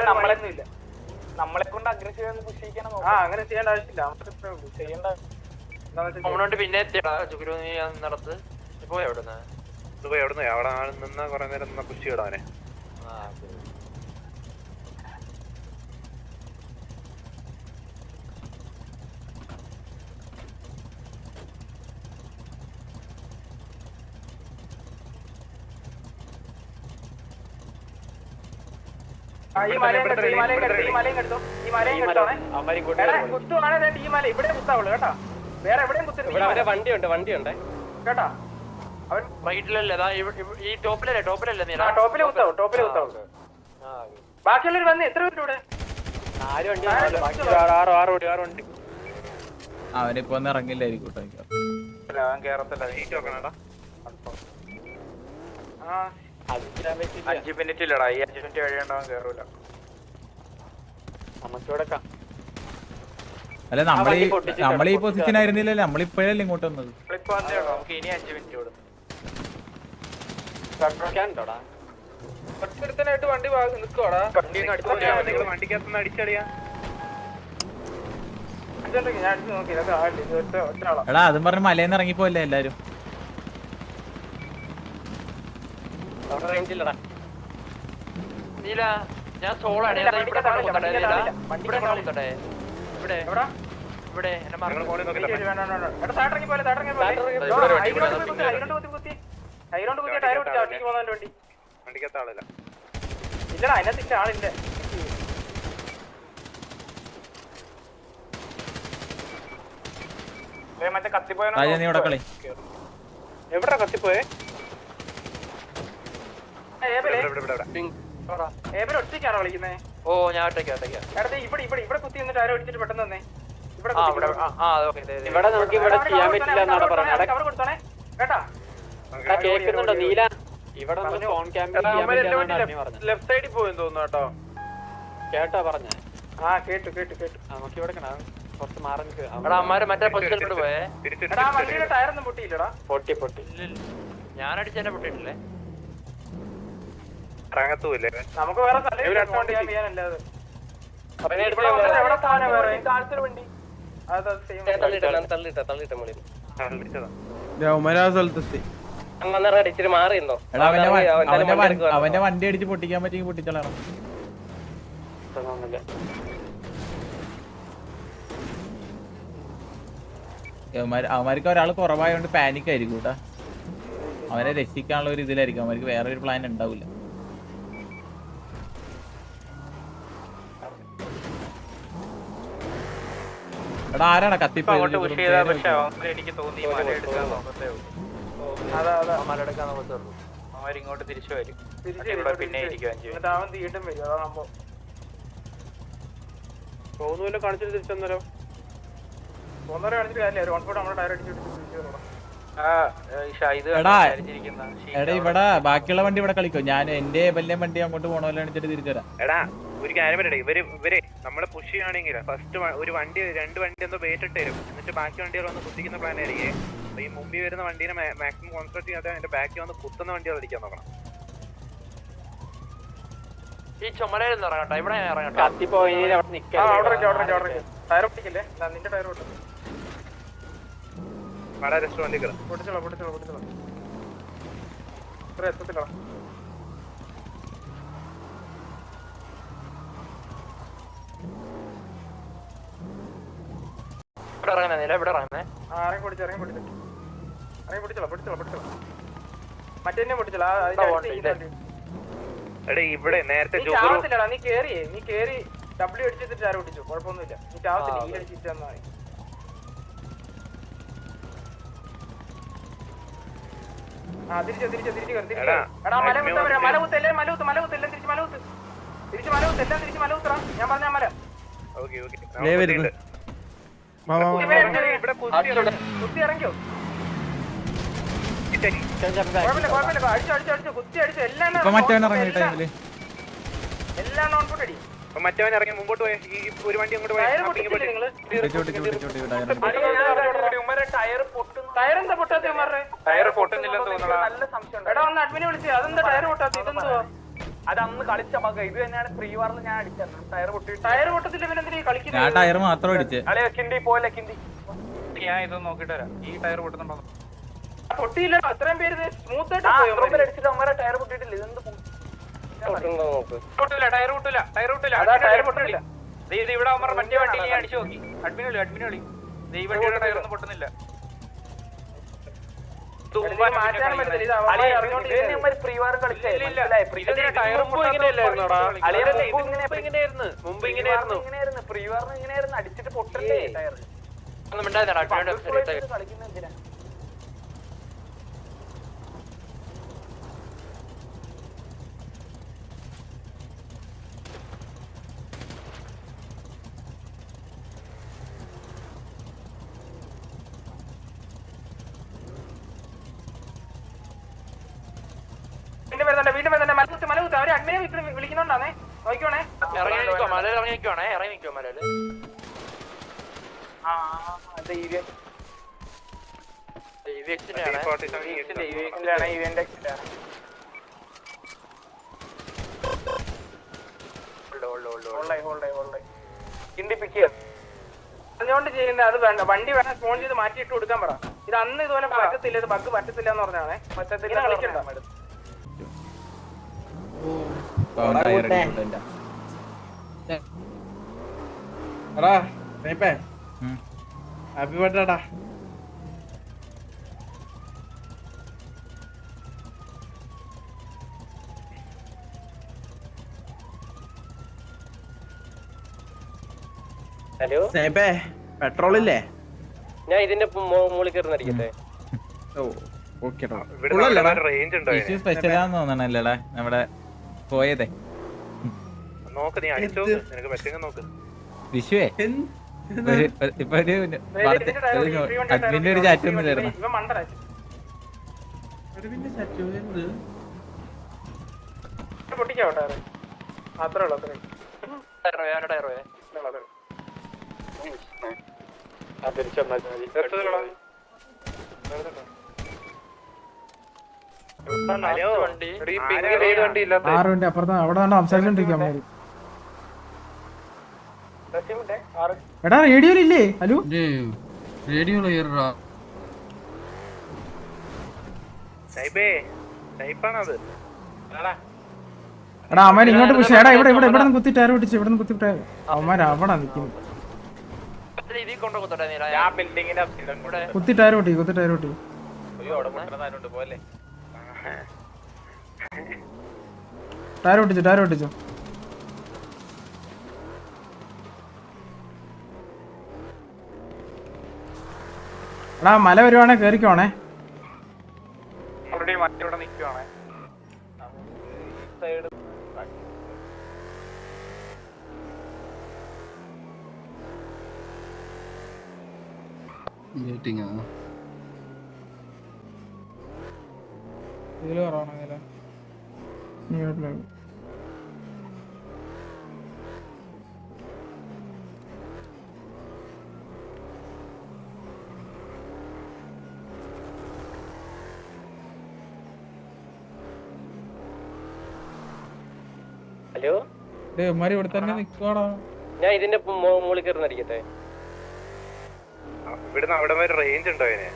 നമ്മളൊന്നും ഇല്ല. നമ്മളെ കൊണ്ട് അഗ്രസീവ് പുഷ് ചെയ്യിക്കണം. അങ്ങനെ ചെയ്യേണ്ട ആവശ്യമില്ല. ചെയ്യേണ്ട പിന്നെ നടത്ത് ഇപ്പൊ എവിടുന്ന് അവിടെ നിന്ന് കുറെ നേരം പുഷ് ചെയ്യടാനെ. ഈ മലയും കെടുത്തു. ഈ മലയും കെടുത്തു. ഈ മലയും കെടുത്തോണേ. കുത്തുവാണെ ഈ മല ഇവിടെ കുത്താവുള്ളൂ കേട്ടാ. വേറെ എവിടെയും കുത്തില്ല. വണ്ടിയുണ്ട് കേട്ടാ. അവൻ റൈറ്റിലല്ലേ ഈ ടോപ്പിലല്ലേ ടോപ്പില് കുത്താവും. ബാക്കിയുള്ളവർ വന്ന് എത്ര പേര് ഇവിടെ? അവനിപ്പോ ഒന്നും ഇറങ്ങില്ലായിരിക്കും. കേറത്തില്ല. 5 മിനിറ്റ് ഇല്ലടാ. ഈ 5 മിനിറ്റ് കഴിയണ്ടാവാൻ കേറൂല. അല്ല നമ്മളീ പൊസിഷൻ ആയിരുന്നില്ലല്ലേ, നമ്മളിപ്പോഴല്ലേ ഇങ്ങോട്ട് വന്നത്. നമുക്ക് ഇനി 5 മിനിറ്റ് കൊടുക്കും. ഒറ്റടുത്തനായിട്ട് വണ്ടി നിൽക്കുവാടാ. വണ്ടിക്കകത്തുനിന്ന് അടിച്ചടിയാ. ഞാൻ അടിച്ചു നോക്കി. എടാ അതും പറഞ്ഞ് മലയിന്ന് ഇറങ്ങിപ്പോല്ലേ എല്ലാരും. നീല ഞാൻ സോളാണ്. ഇവിടെ ഇവിടെ വണ്ടിക്കകത്ത് ആളില്ല. ഇല്ലടാ അതിനകത്ത് ആളില്ല. മറ്റേ കത്തിപ്പോയ നീ ഇവിടെ കളി. എവിടാ കത്തിപ്പോയെ? ഒറ്റയ്ക്കാണോ വിളിക്കുന്നേ? ഓ ഞാൻ ഒറ്റയ്ക്കാ. ഇവിടെ കുത്തി നിന്നിട്ട് ആരോ അടിച്ചിട്ട് പെട്ടെന്ന് തന്നെ ഇവിടെ നമുക്ക് ഇവിടെ ചെയ്യാൻ പറ്റില്ല എന്നാണ് പറഞ്ഞത്. കേട്ടാ കേൾക്കുന്നുണ്ടോ നീല? ഇവിടെ ഫോൺ ക്യാമറ ലെഫ്റ്റ് സൈഡിൽ പോയെന്ന് തോന്നുന്നു കേട്ടോ. കേട്ടോ പറഞ്ഞേ? കേട്ടു. നമുക്ക് ഇവിടെ കുറച്ച് മാറി അമ്മാര് മറ്റേ പൊസിഷനിലോട്ട് പോയേ. വണ്ടിയുടെ ടയറൊന്നും പൊട്ടിയില്ലടാ. പൊട്ടി ഞാൻ അടിച്ചെന്നെ പൊട്ടിയിട്ടില്ലേ. ഇറങ്ങത്തൂല്ലേ? നമുക്ക് വേറെ ചെയ്യാനല്ലാതെ അവന്റെ വണ്ടി അടിച്ച് പൊട്ടിക്കാൻ പറ്റിയെങ്കിൽ പൊട്ടിച്ചോളാം. അവന്മാർക്ക് ഒരാൾ കുറവായോണ്ട് പാനിക് ആയിരിക്കും കേട്ടാ. അവനെ രക്ഷിക്കാനുള്ള ഒരു ഇതിലായിരിക്കും. അവർക്ക് വേറെ ഒരു പ്ലാൻ ഉണ്ടാവില്ല. എടാ ആരാണ് കത്തിപ്പോയി? എനിക്ക് തോന്നി അവരിങ്ങോട്ട് തിരിച്ചു വരും. പിന്നെ അവൻ തീണ്ടും വരും. അതാ സംഭവം. തോന്നുമല്ലോ കാണിച്ചിട്ട് തിരിച്ചെന്നല്ലോ. കാണിച്ചിട്ട് കാര്യമില്ല. ഒരു ഓൺഫോർഡ് നമ്മുടെ ടയർ അടിച്ചിട്ട് എടാ ഇവിടെ ബാക്കിയുള്ള വണ്ടി ഇവിടെ കളിക്കോ. ഞാൻ എന്റെ വലിയ വണ്ടി അങ്ങോട്ട് പോണ അടിച്ചിട്ട് തിരിച്ചുതരാം. എടാ ഒരു കാര്യം പറയട്ടെ. ഇവരെ നമ്മളെ പുഷ് ചെയ്യുകയാണെങ്കിൽ ഫസ്റ്റ് ഒരു വണ്ടി 2 വണ്ടി എന്തോ വെയിറ്റ് ഇട്ട് തരും. എന്നിട്ട് ബാക്കി വണ്ടികൾ വന്ന് കുത്തിക്കുന്ന പ്ലാൻ ആയിരിക്കും. അപ്പൊ ഈ മുമ്പിൽ വരുന്ന വണ്ടീനെ മാക്സിമം കോൺസെൻട്രേറ്റ് ചെയ്യാതെ അതിന്റെ ബാക്കിൽ വന്ന് കുത്തുന്ന വണ്ടികൾ അടിക്കാൻ നോക്കണം. ഈ ചുമലയിൽ ഇറങ്ങട്ടെ. ഇവിടെ ഇറങ്ങട്ടെ. കത്തിപ്പോയി ടയർ പൊട്ടിക്കില്ലേ? നിന്റെ ടയർ പൊട്ടും. വളരെ രസം വണ്ടി പൊട്ടിച്ചോളാം. എത്തത്തില്ല. ഇവിടെ ഇറങ്ങുന്നേ. ഇറങ്ങി പൊട്ടിച്ചോളാം. മറ്റേ പൊട്ടിച്ചോളാം. ഇവിടെ നേരത്തെ നീ കേറി ഡബ്ല്യു അടിച്ചിട്ട് ആരും പൊട്ടിച്ചു. കുഴപ്പമൊന്നുമില്ല. നീ ചാവത്തില്ല. ഈ അടിച്ചിട്ട് തന്നാ മതി. തിരിച്ചു ഞാൻ പറഞ്ഞ മല കുത്തി ഇറങ്ങിയോ? അടിച്ചു കുത്തി അടിച്ചു. എല്ലാം നോൺ ഫുഡ് അടി. മറ്റവൻ ഇറങ്ങി മുമ്പോട്ട് പോയി. ഈ ഒരു വണ്ടി അങ്ങോട്ട് പോയി. ടയറെന്താ പൊട്ടാത്ത? ടയർ പൊട്ടുന്നില്ലെന്ന് തോന്നുന്നു. നല്ല സംശയം. എടാ ഒന്ന് അഡ്മിനെ വിളിച്ചേ. അതെന്താ ടയർ പൊട്ടാത്ത? ഇതെന്തുവാ? അത് അന്ന് കളിച്ച മക ഇത് തന്നെയാണ് ഫ്രീ വാറിൽ ഞാൻ അടിച്ചത്. ടയർ പൊട്ടില്ല പിന്നെ എന്തിനാ കളിക്കുന്നത്? ഞാൻ ടയർ മാത്രം അടിച്ച്. അളെ കിണ്ടി പോലെ കിണ്ടി ഞാൻ ഇതൊന്ന് നോക്കിട്ട് വരാം. ഈ ടയർ പൊട്ടുന്നുണ്ടോ? പൊട്ടിയില്ല. അത്രയും പേര് സ്മൂത്ത് ആയിട്ട് അടിച്ചിട്ട് അമ്മ ടയർ പൊട്ടിയിട്ടില്ല. ഇതെന്ത് പൊട്ടില്ല? ടയർ പൊട്ടില്ല. ടയർ പൊട്ടില്ല. ഇത് ഇവിടെ അമ്മ മറ്റേ വണ്ടി അടിച്ചു നോക്കി. അഡ്മിൻ വിളി. ഈ വണ്ടിയുടെ ടയർ ഒന്നും പൊട്ടുന്നില്ല. അടിച്ചിട്ട് പൊട്ടല്ലേ ടയർ? വീണ്ടും വരുന്നുണ്ട്. മലകുത്ത് അവര് അഗ്നിയെ വിളിക്കുന്നുണ്ടാന്നേ. നോക്കിക്കോണേ. മലയിൽ ഇറങ്ങി നിൽക്കുവാ മലയില്. അതുകൊണ്ട് ചെയ്യുന്നത് അത് വേണ്ട. വണ്ടി വേണം ഫോൺ ചെയ്ത് മാറ്റിയിട്ട് കൊടുക്കാൻ പറ. ഇത് അന്ന് ഇതുപോലെ പറ്റത്തില്ല, ഇത് ബഗ് പറ്റത്തില്ല എന്ന് പറഞ്ഞാണേ. പറ്റത്തില്ല കളിക്കണ്ട. ഹാപ്പി ബർത്ത്ഡേടാ. ഹലോ സ്നേഹിപ്പേ, പെട്രോൾ ഇല്ലേ? ഞാൻ ഇതിന്റെ മുകളിൽ കയറുന്ന അടിക്കട്ടെ. ഓ ഓക്കെടാ. റേഞ്ച് ഉണ്ടോ? വിഷു സ്പെഷ്യലാന്ന് തോന്നണല്ലേടാ നമ്മുടെ പോയതേ. നോക്ക്, നീ അടിച്ചോ. നിനക്ക് പറ്റുമെങ്കിൽ നോക്ക്. വിഷുവേ ഇപ്പൊ ഒരു അഡ്മിന്റെ ഒരു ചാറ്റ് ഒന്നും ഇല്ലായിരുന്നു. പൊട്ടിക്കാവട്ടെ അത്രേ ഉള്ളൂ. അത്രേ ആറുണ്ട് അപ്പുറത്ത് അവിടെ സംസാരിച്ചോണ്ടിരിക്കാം. എടാ റേഡിയോയിലില്ലേ? ഹലോ എടാ അവന്മാർ ഇങ്ങോട്ട് പുഷ്. എടാ ഇവിടെ ഇവിടെ ഇവിടെ കുത്തി ടയർ പൊട്ടിച്ച്. ഇവിടെ കുത്തിട്ട് അവന്മാർ അവിടെ നിൽക്കുന്നു. കുത്തി ടയർ പൊട്ടി. ടയർ പൊട്ടിച്ചു. എടാ മല വരുവാണേ കേറിക്കോണേ. ഓൾറെഡി മറ്റവിടെ നിൽക്കുവാണേ. ഹലോ ഇവിടെ തന്നെ നിൽക്കുവാടാ. ഞാൻ ഇതിന്റെ മുകളിൽ കയറുന്ന അടിക്കട്ടെ. ഇവിടുന്ന് അവിടെ വരെ റേഞ്ച് ഉണ്ടോ? അതിന്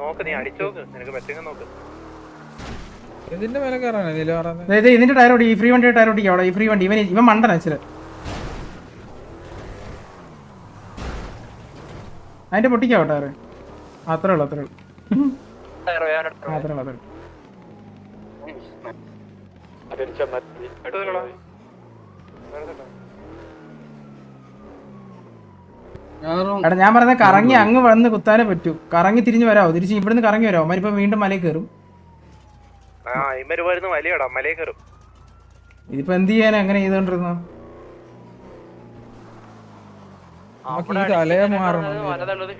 നോക്ക്, നീ അടിച്ചോക്ക്. നിനക്ക് പറ്റുമെങ്കിൽ നോക്ക്. ഇതിന്റെ മേലെ കയറാനോ ഇതിന്റെ ടയർ ഓടി. ഈ ഫ്രീ വണ്ടി ടയർ ഓടിക്കാം അവിടെ. ഈ ഫ്രീ വണ്ടി ഇവൻ മണ്ടന വെച്ചത്. അതിന്റെ പൊട്ടിക്കാവോ ടയർ? അത്രേ ഉള്ളു. എടാ ഞാൻ പറഞ്ഞ കറങ്ങി അങ്ങ് വന്ന് കുത്താനേ പറ്റൂ. കറങ്ങി തിരിഞ്ഞു വരാമോ? തിരിച്ച് ഇവിടുന്ന് കറങ്ങി വരാമോ? അവന്മാരിപ്പോ വീണ്ടും മലയിൽ കയറും. ഇതിപ്പോ എന്ത് ചെയ്യാനാ എങ്ങനെ ചെയ്തോണ്ടിരുന്ന?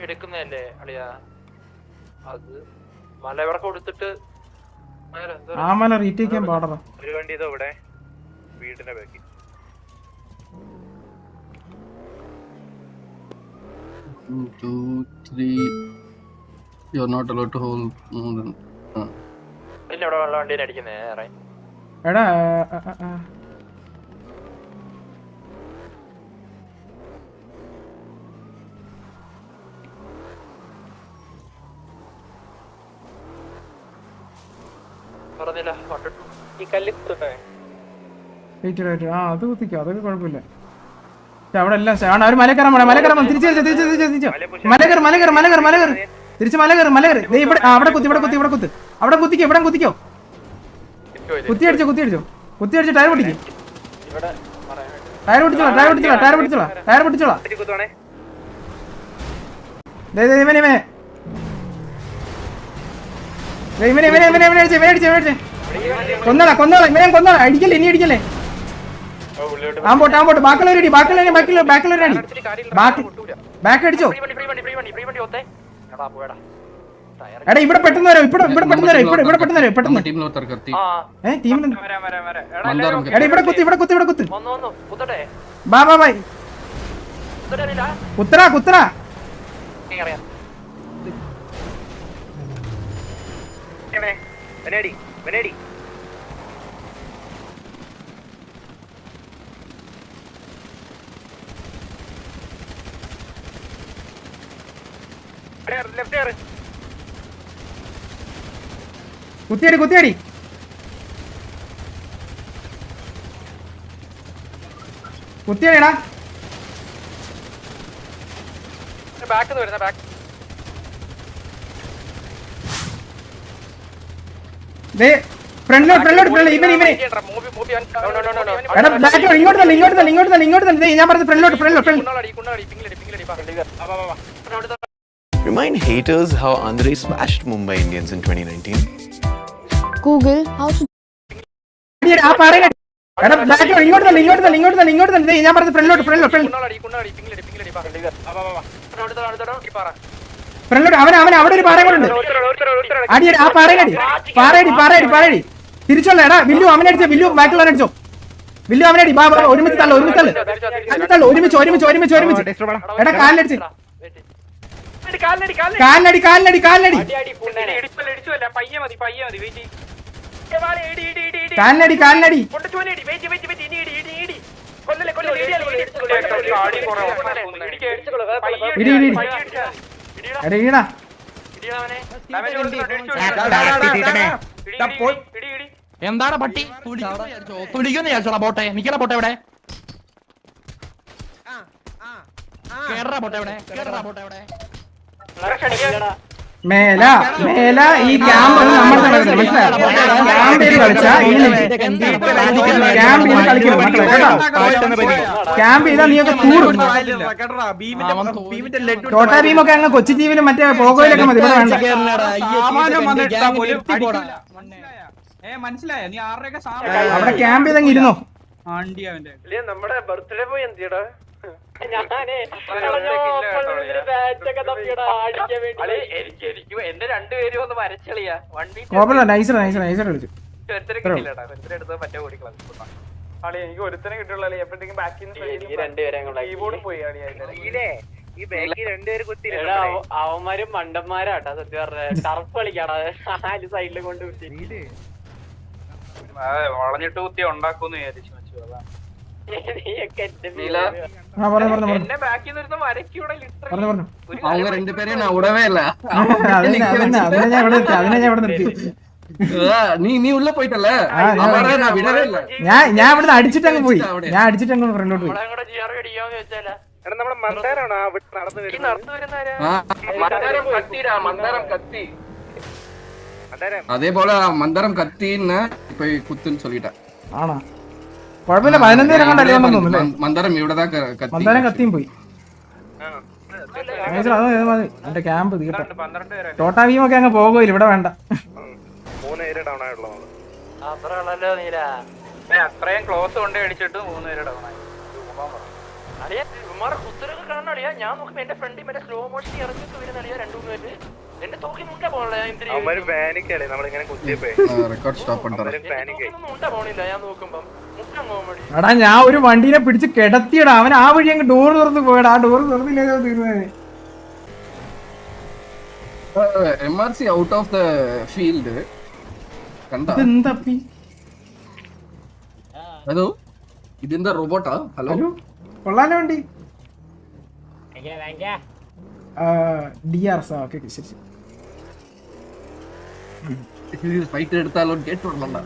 എടുക്കുന്നതല്ലേ അളിയാ? അത് മല ഇവിടെ കൊടുത്തിട്ട് ആ മല റീറ്റേക്ക് ചെയ്യാൻ പാടണം. ഒരു വണ്ടി ഇതോ ഇവിടെ വീടിന്റെ ബാക്കി. One, 2, 3. You're not allowed to hold more than. പിന്നെ ഇവിടെ വെള്ള വണ്ടീനെ അടിക്കുന്നേ ഇറങ്ങി. എടാ പറഞ്ഞില്ല കൊണ്ടിട്ടു. ഈ കല്ല് കുത്തട്ടെ. ആ അത് കുത്തിക്കോ, അതൊക്കെ കുഴപ്പമില്ല. അവിടെ എല്ലാം അവര് മല കയറാൻ പോണേ, മല കയറാൻ തിരിച്ചു തിരിച്ച് മല കയറി ഇവിടെ അവിടെ കുത്തിക്കോ, അവിടെ കുത്തിക്കോ. കുത്തിയടിച്ചോ ടയർ പൊട്ടിക്കും. ടയർ പൊട്ടിച്ചോളാം. കൊന്നോളാ അടിക്കല്ലേ, ഇനി അടിക്കല്ലേ. ആമ്പോട്ട് ബാക്കിയുള്ളവരടി ബാക്ക് അടിച്ചോ. എടാ ഇവിടെ പെട്ടെന്ന് വരാം, ഇവിടെ പെട്ടെന്ന് വരാം. എടാ ഇവിടെ കുത്ത്. ബാ കുത്തറാ. കുത്തിയടി. കുത്തിയടിടാ. ഫ്രണ്ടിലോട്ട് ഇവനെ ഇങ്ങോട്ട് ഞാൻ പറഞ്ഞ ഫ്രണ്ടിലോട്ട്. Remind haters how Andre smashed Mumbai Indians in 2019. Google how to ഇങ്ങോട്ട് ഞാൻ പറഞ്ഞ ഫ്രണ്ടിലോട്ട്. അവൻ അവിടെ ഒരു പാറ കൂടെ ഉണ്ട്. അടിയടി ആ പാറയടി. തിരിച്ചോളൂ. എടാ വില്ലു അവനെ അടിച്ചോ, വില്ലു ബാക്കിയുള്ളവനെ അടിച്ചോ. വില്ലു അവനെ അടി. ഒരുമിച്ച് തള്ളു. എടാ കാലിനടിച്ച്. കാലിനടി. കാലിനടി. എന്താണ് പട്ടി പിടിക്കുന്നു വിചാരിച്ചോടാ. പോട്ടെ നിക്കണ പോട്ടെ ഇവിടെ കേറ പോട്ടെ ഇവിടെ മേല ഈ ക്യാമ്പ് നമ്മുടെ ക്യാമ്പിൽ കളിച്ചാ ക്യാമ്പ് ചെയ്താൽ നീയൊക്കെ കൂടും. ടോട്ടാ ഭീമൊക്കെ അങ്ങ് കൊച്ചി ടീമിലും മറ്റേ പോകോയിലൊക്കെ മതി. ഇവിടെ വേണ്ട. അവിടെ ക്യാമ്പ് ചെയ്തങ്ങ് ഇരുന്നോ. നമ്മുടെ ബർത്ത്ഡേ പോയി എന്തിയടാ. എന്റെ രണ്ടുപേരും ഒന്ന് വരച്ചളിയാ വണ്ടി നൈസർ കളിച്ചു. എനിക്ക് ഒരുത്തനെ കിട്ടുള്ളൂ. എപ്പോഴത്തേക്കും ബാക്കിൽ അവന്മാരും മണ്ടന്മാരാട്ടാ സത്യം പറഞ്ഞ. ടർഫ് കളിക്കാടാ സൈഡിൽ കൊണ്ട് വളഞ്ഞിട്ട് കുത്തി ഉണ്ടാക്കൂന്ന് വിചാരിച്ചു. அவங்க ரெண்டு பேரையும் நான் விடவே இல்ல. நீ உள்ள போயிட்டல, நான் விடவே இல்ல. ഞാൻ ഇവിടെ അടിച്ചിട്ടങ്ങ് പോയി. ഫ്രണ്ടിലോട്ട് പോയി. அதே போல மந்தாரம் கத்தின்னு போய் குத்துன்னு சொல்லிட்டேன். ആണോ കുഴപ്പമില്ല. 11 നേരം കണ്ടല്ലേ തോന്നുന്നു. മന്ദാരം ഇവിടെதான் മന്ദാരം കത്തിയും പോയി. എന്റെ ക്യാമ്പ് ടോട്ടാ ഭീമൊക്കെ അങ്ങ് പോകുമല്ലോ. ഇവിടെ വേണ്ട. അത്രയും ക്ലോസ് കൊണ്ട് അടിച്ചിട്ട് 3 പേര് ഡൗൺ ആയി. കുത്തരൊക്കെ കാണാടിയാ. ഞാൻ നോക്കുമ്പോ എന്റെ ഫ്രണ്ടിൽ മറ്റേ സ്ലോ മോഷൻ ഇറങ്ങിയൊക്കെ വരുന്നടിയാ 2-3 പേര്. എന്റെ തോക്കി മുണ്ടാ പോണില്ല. ഞാൻ നോക്കുമ്പോ എടാ ഞാൻ ഒരു വണ്ടീനെ പിടിച്ച് കിടത്തിയടാ. അവൻ ആ വഴി അങ്ങ് ഡോർ തുറന്ന് പോയടാ. ആ ഡോർ തുറന്നില്ലേ തീർന്നത്. MRC out of the field. ഇതെന്തപ്പി ഹലോ ഇതെന്താ റോബോട്ടാ? ഹലോ കൊള്ളാലോ വണ്ടി. DRS ഓക്കെ ശരി ശരി. ഫൈറ്റ് എടുത്താലോ കേട്ടോളണ്ട.